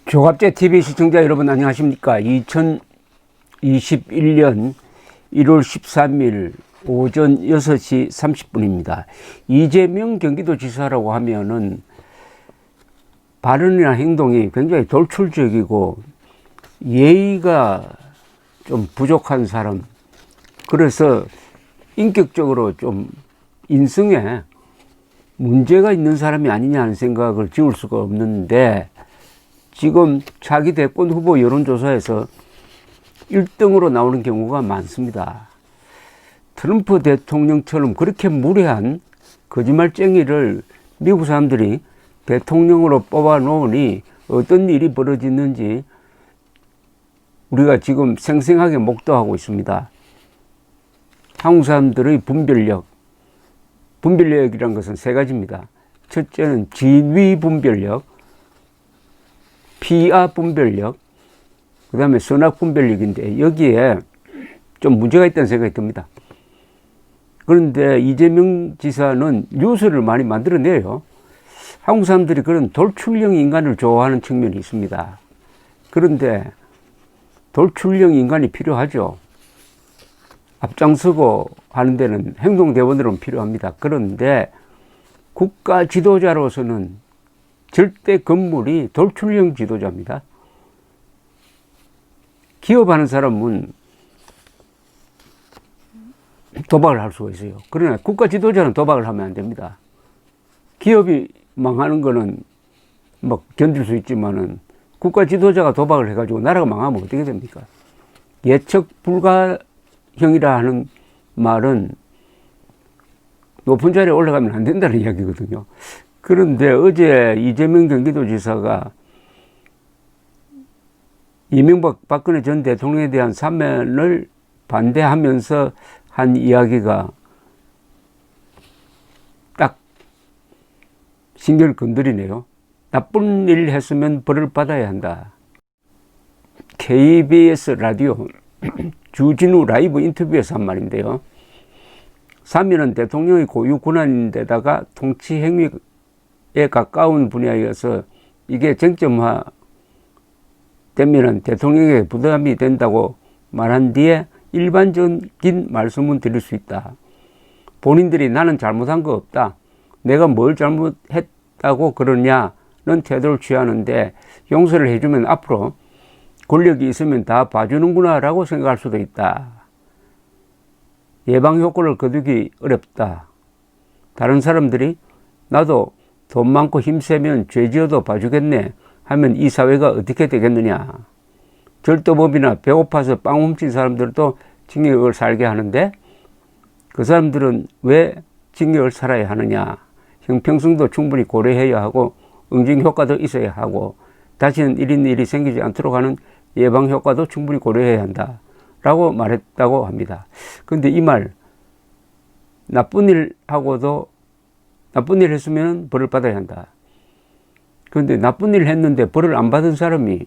조갑제 TV 시청자 여러분 안녕하십니까? 2021년 1월 13일 오전 6시 30분입니다. 이재명 경기도지사라고 하면은 발언이나 행동이 굉장히 돌출적이고 예의가 좀 부족한 사람, 그래서 인격적으로 좀 인성에 문제가 있는 사람이 아니냐 하는 생각을 지울 수가 없는데, 지금 차기 대권 후보 여론조사에서 1등으로 나오는 경우가 많습니다. 트럼프 대통령처럼 그렇게 무례한 거짓말쟁이를 미국 사람들이 대통령으로 뽑아 놓으니 어떤 일이 벌어지는지 우리가 지금 생생하게 목도하고 있습니다. 한국 사람들의 분별력이란 것은 세 가지입니다. 첫째는 진위 분별력, 피아 분별력, 그 다음에 선악 분별력인데, 여기에 좀 문제가 있다는 생각이 듭니다. 그런데 이재명 지사는 뉴스를 많이 만들어내요. 한국 사람들이 그런 돌출형 인간을 좋아하는 측면이 있습니다. 그런데 돌출형 인간이 필요하죠. 앞장서고 하는 데는 행동대원으로는 필요합니다. 그런데 국가 지도자로서는 절대 건물이 돌출형 지도자입니다. 기업하는 사람은 도박을 할 수가 있어요. 그러나 국가 지도자는 도박을 하면 안 됩니다. 기업이 망하는 거는 뭐 견딜 수 있지만은 국가 지도자가 도박을 해가지고 나라가 망하면 어떻게 됩니까? 예측 불가형이라 하는 말은 높은 자리에 올라가면 안 된다는 이야기거든요. 그런데 어제 이재명 경기도지사가 이명박 박근혜 전 대통령에 대한 사면을 반대하면서 한 이야기가 딱 신경을 건드리네요. 나쁜 일 했으면 벌을 받아야 한다. KBS 라디오 주진우 라이브 인터뷰에서 한 말인데요. 사면은 대통령의 고유 권한인데다가 통치 행위에 가까운 분야여서 이게 쟁점화 되면은 대통령에게 부담이 된다고 말한 뒤에 일반적인 말씀은 드릴 수 있다. 본인들이 나는 잘못한 거 없다, 내가 뭘 잘못했다고 그러냐는 태도를 취하는데, 용서를 해주면 앞으로 권력이 있으면 다 봐주는구나 라고 생각할 수도 있다. 예방 효과를 거두기 어렵다. 다른 사람들이 나도 돈 많고 힘세면 죄지어도 봐주겠네 하면 이 사회가 어떻게 되겠느냐. 절도범이나 배고파서 빵 훔친 사람들도 징역을 살게 하는데 그 사람들은 왜 징역을 살아야 하느냐. 형평성도 충분히 고려해야 하고 응징 효과도 있어야 하고 다시는 이런 일이 생기지 않도록 하는 예방 효과도 충분히 고려해야 한다 라고 말했다고 합니다. 그런데 이 말, 나쁜 일 했으면 벌을 받아야 한다. 그런데 나쁜 일 했는데 벌을 안 받은 사람이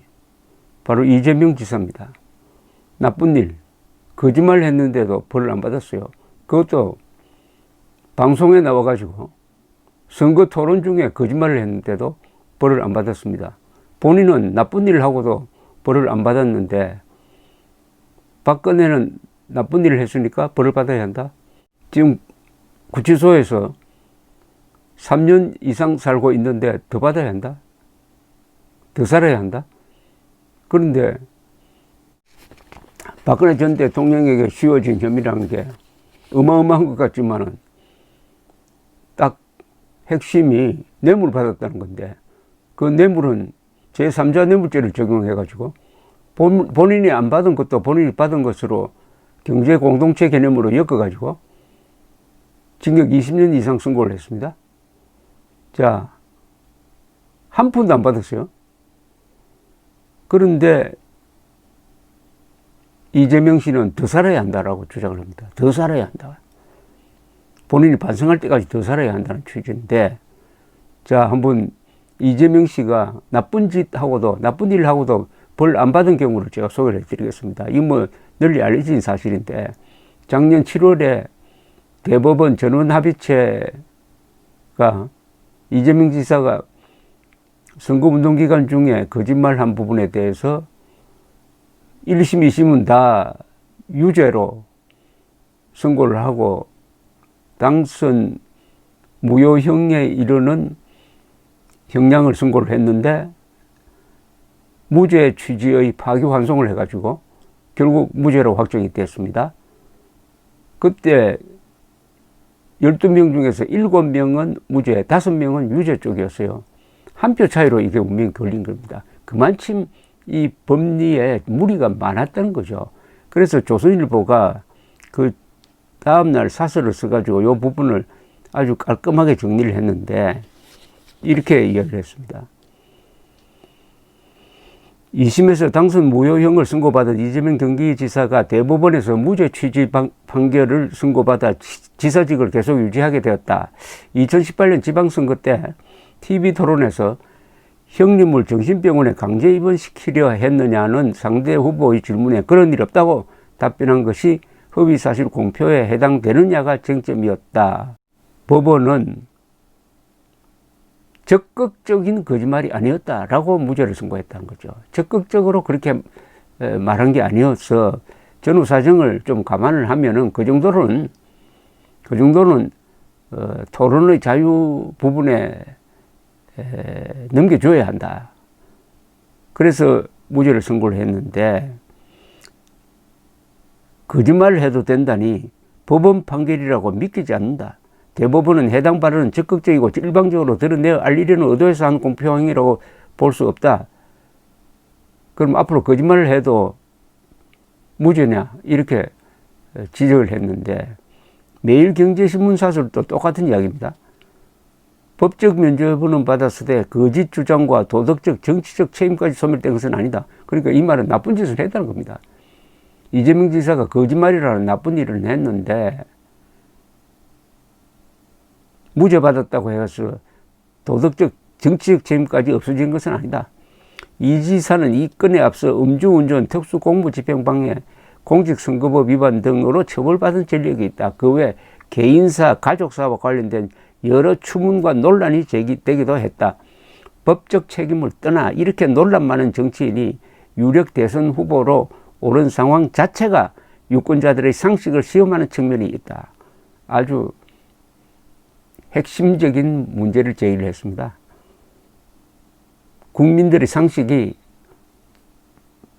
바로 이재명 지사입니다. 나쁜 일, 거짓말 했는데도 벌을 안 받았어요. 그것도 방송에 나와가지고 선거 토론 중에 거짓말을 했는데도 벌을 안 받았습니다. 본인은 나쁜 일을 하고도 벌을 안 받았는데 박근혜는 나쁜 일을 했으니까 벌을 받아야 한다. 지금 구치소에서 3년 이상 살고 있는데 더 받아야 한다? 더 살아야 한다? 그런데 박근혜 전 대통령에게 씌워진 혐의라는 게 어마어마한 것 같지만은 딱 핵심이 뇌물을 받았다는 건데, 그 뇌물은 제3자 뇌물죄를 적용해가지고 본인이 안 받은 것도 본인이 받은 것으로 경제공동체 개념으로 엮어가지고 징역 20년 이상 선고를 했습니다. 자, 한 푼도 안 받았어요. 그런데 이재명 씨는 더 살아야 한다라고 주장을 합니다. 더 살아야 한다. 본인이 반성할 때까지 더 살아야 한다는 취지인데, 자, 한번 이재명 씨가 나쁜 일 하고도 벌 안 받은 경우를 제가 소개를 해드리겠습니다. 이 뭐 널리 알려진 사실인데, 작년 7월에 대법원 전원합의체가 이재명 지사가 선거운동 기간 중에 거짓말한 부분에 대해서 1심, 2심은 다 유죄로 선고를 하고 당선 무효형에 이르는 형량을 선고를 했는데 무죄 취지의 파기환송을 해가지고 결국 무죄로 확정이 됐습니다. 그때 12명 중에서 7명은 무죄, 5명은 유죄 쪽이었어요. 한 표 차이로 이게 운명이 걸린 겁니다. 그만큼 이 법리에 무리가 많았다는 거죠. 그래서 조선일보가 그 다음날 사설을 써가지고 이 부분을 아주 깔끔하게 정리를 했는데 이렇게 이야기를 했습니다. 2심에서 당선 무효형을 선고받은 이재명 경기지사가 대법원에서 무죄 취지 판결을 선고받아 지사직을 계속 유지하게 되었다. 2018년 지방선거 때 TV토론에서 형님을 정신병원에 강제 입원시키려 했느냐는 상대 후보의 질문에 그런 일 없다고 답변한 것이 허위사실 공표에 해당되느냐가 쟁점이었다. 법원은 적극적인 거짓말이 아니었다라고 무죄를 선고했다는 거죠. 적극적으로 그렇게 말한 게 아니어서 전후 사정을 좀 감안을 하면은 그 정도는 토론의 자유 부분에 넘겨줘야 한다. 그래서 무죄를 선고를 했는데 거짓말을 해도 된다니 법원 판결이라고 믿기지 않는다. 대법원은 해당 발언은 적극적이고 일방적으로 드러내어 알리려는 의도에서 한 공표행위라고 볼 수 없다. 그럼 앞으로 거짓말을 해도 무죄냐 이렇게 지적을 했는데 매일경제신문 사설도 똑같은 이야기입니다. 법적 면죄부는 받았으되 거짓 주장과 도덕적 정치적 책임까지 소멸된 것은 아니다. 그러니까 이 말은 나쁜 짓을 했다는 겁니다. 이재명 지사가 거짓말이라는 나쁜 일을 했는데 무죄 받았다고 해서 도덕적 정치적 책임까지 없어진 것은 아니다. 이 지사는 이 건에 앞서 음주운전, 특수공무집행방해, 공직선거법 위반 등으로 처벌받은 전력이 있다. 그 외 개인사, 가족사와 관련된 여러 추문과 논란이 제기되기도 했다. 법적 책임을 떠나 이렇게 논란 많은 정치인이 유력 대선 후보로 오른 상황 자체가 유권자들의 상식을 시험하는 측면이 있다. 아주 핵심적인 문제를 제기를 했습니다. 국민들의 상식이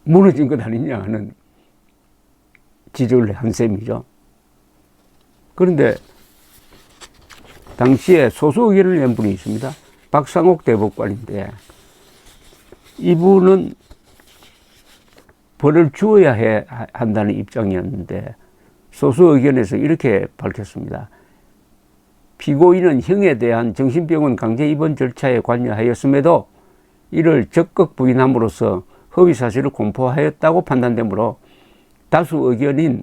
무너진 것 아니냐 하는 지적을 한 셈이죠. 그런데 당시에 소수 의견을 낸 분이 있습니다. 박상옥 대법관인데 이분은 벌을 주어야 한다는 입장이었는데 소수 의견에서 이렇게 밝혔습니다. 피고인은 형에 대한 정신병원 강제 입원 절차에 관여하였음에도 이를 적극 부인함으로써 허위사실을 공표하였다고 판단되므로 다수 의견인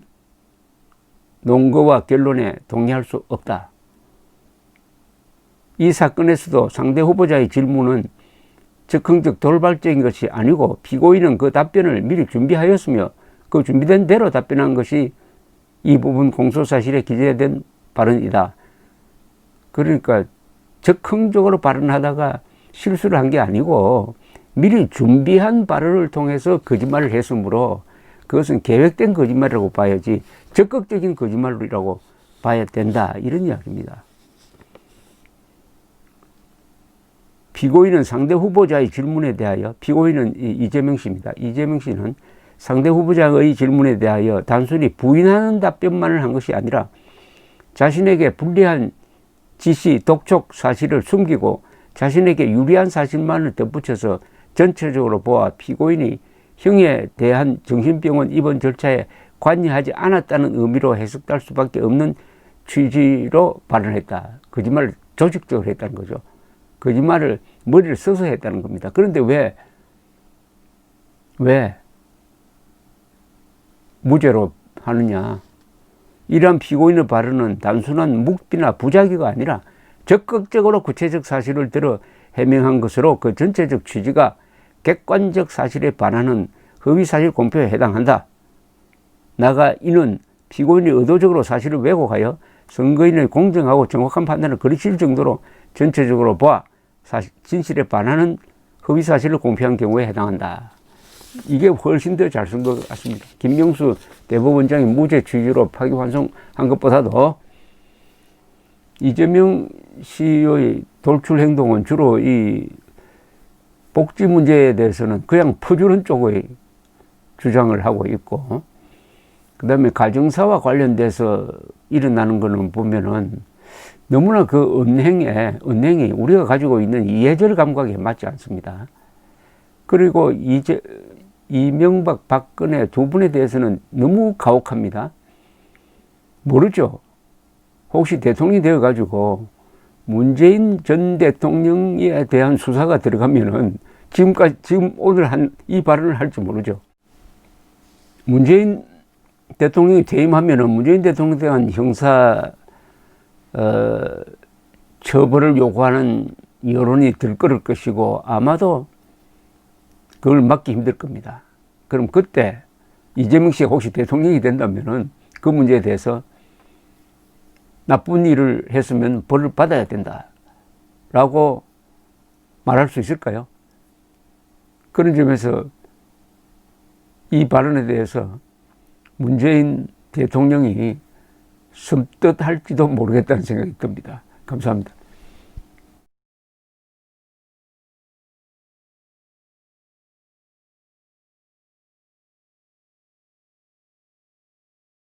논거와 결론에 동의할 수 없다. 이 사건에서도 상대 후보자의 질문은 적극적 돌발적인 것이 아니고 피고인은 그 답변을 미리 준비하였으며 그 준비된 대로 답변한 것이 이 부분 공소사실에 기재된 발언이다. 그러니까 적극적으로 발언하다가 실수를 한 게 아니고 미리 준비한 발언을 통해서 거짓말을 했으므로 그것은 계획된 거짓말이라고 봐야지 적극적인 거짓말이라고 봐야 된다. 이런 이야기입니다. 피고인은 상대 후보자의 질문에 대하여 피고인은 이재명 씨입니다. 이재명 씨는 상대 후보자의 질문에 대하여 단순히 부인하는 답변만을 한 것이 아니라 자신에게 불리한 지시, 독촉 사실을 숨기고 자신에게 유리한 사실만을 덧붙여서 전체적으로 보아 피고인이 형에 대한 정신병원 입원 절차에 관여하지 않았다는 의미로 해석될 수밖에 없는 취지로 발언했다. 거짓말을 조직적으로 했다는 거죠. 거짓말을 머리를 써서 했다는 겁니다. 그런데 왜 무죄로 하느냐. 이러한 피고인의 발언은 단순한 묵비나 부작위가 아니라 적극적으로 구체적 사실을 들어 해명한 것으로 그 전체적 취지가 객관적 사실에 반하는 허위사실 공표에 해당한다. 나아가 이는 피고인이 의도적으로 사실을 왜곡하여 선거인의 공정하고 정확한 판단을 거르칠 정도로 전체적으로 보아 진실에 반하는 허위 사실을 공표한 경우에 해당한다. 이게 훨씬 더 잘 쓴 것 같습니다. 김명수 대법원장이 무죄 취지로 파기환송한 것보다도 이재명 씨의 돌출 행동은 주로 이 복지 문제에 대해서는 그냥 퍼주는 쪽의 주장을 하고 있고, 그 다음에 가정사와 관련돼서 일어나는 거는 보면은 너무나 그 언행이 우리가 가지고 있는 이해절 감각에 맞지 않습니다. 그리고 이명박, 박근혜 두 분에 대해서는 너무 가혹합니다. 모르죠. 혹시 대통령이 되어가지고 문재인 전 대통령에 대한 수사가 들어가면은 지금 오늘 한 이 발언을 할지 모르죠. 문재인 대통령이 퇴임하면은 문재인 대통령에 대한 형사 처벌을 요구하는 여론이 들끓을 것이고 아마도 그걸 막기 힘들 겁니다. 그럼 그때 이재명 씨가 혹시 대통령이 된다면은 그 문제에 대해서 나쁜 일을 했으면 벌을 받아야 된다라고 말할 수 있을까요? 그런 점에서 이 발언에 대해서 문재인 대통령이 섬뜩할지도 모르겠다는 생각이 듭니다. 감사합니다.